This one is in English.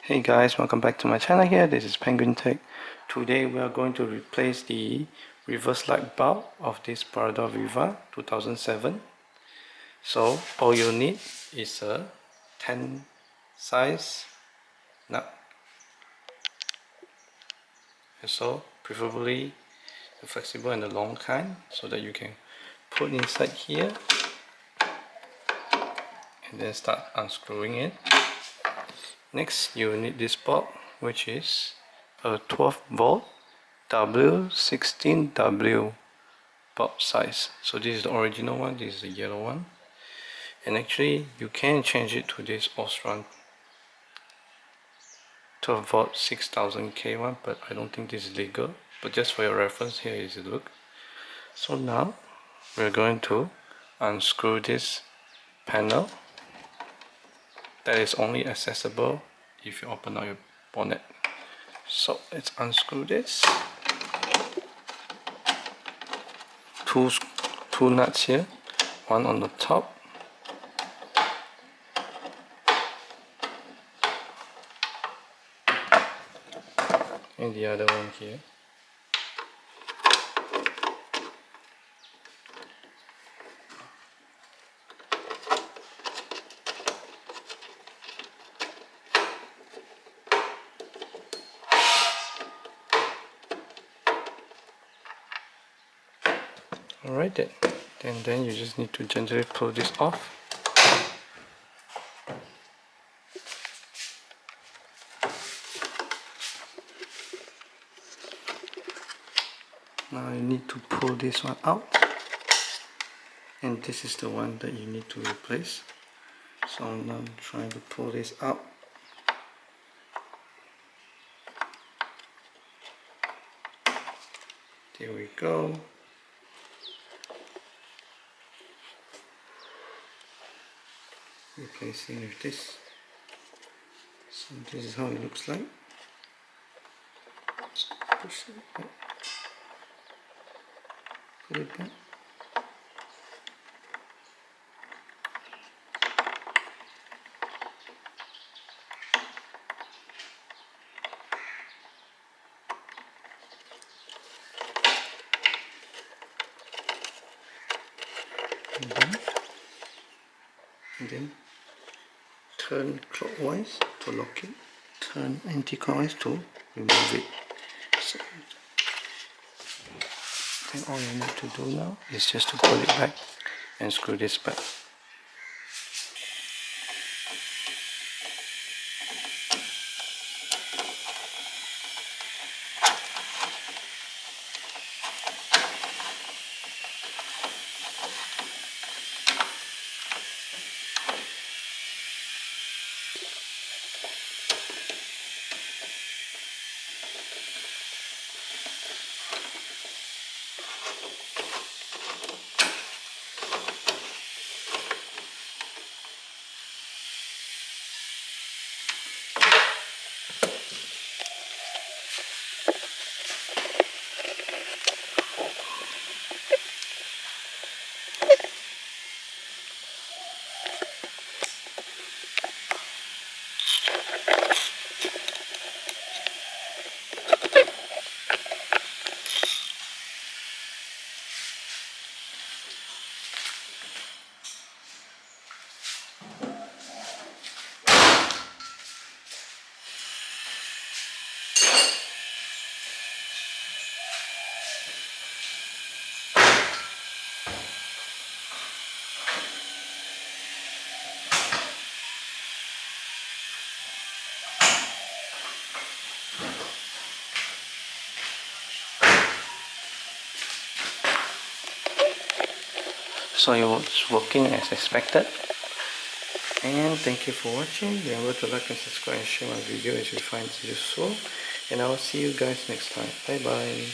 Hey guys, welcome back to my channel here. This is Penguin Tech. Today we are going to replace the reverse light bulb of this Perodua Viva 2007. So all you need is a 10 size nut. And so preferably the flexible and the long kind so that you can put inside here and then start unscrewing it. Next, you will need this bulb, which is a 12 volt W16W bulb size. So this is the original one, this is the yellow one. And actually, you can change it to this Osram 12 volt 6000K one, but I don't think this is legal. But just for your reference, here is the look. So now, we're going to unscrew this panel. That is only accessible if you open up your bonnet. So let's unscrew this. Two nuts here, one on the top and the other one here. Alright then, and then you just need to gently pull this off. Now you need to pull this one out, and this is the one that you need to replace. So now I'm trying to pull this out. There we go. Replacing with this. So this is how it looks like. Push it back. Put it back. And then turn clockwise to lock it, turn anti-clockwise to remove it. So then all you need to do now is just to pull it back and screw this back. So it was working as expected, and thank you for watching. Remember to like and subscribe and share my video if you find it useful, and I will see you guys next time. Bye bye.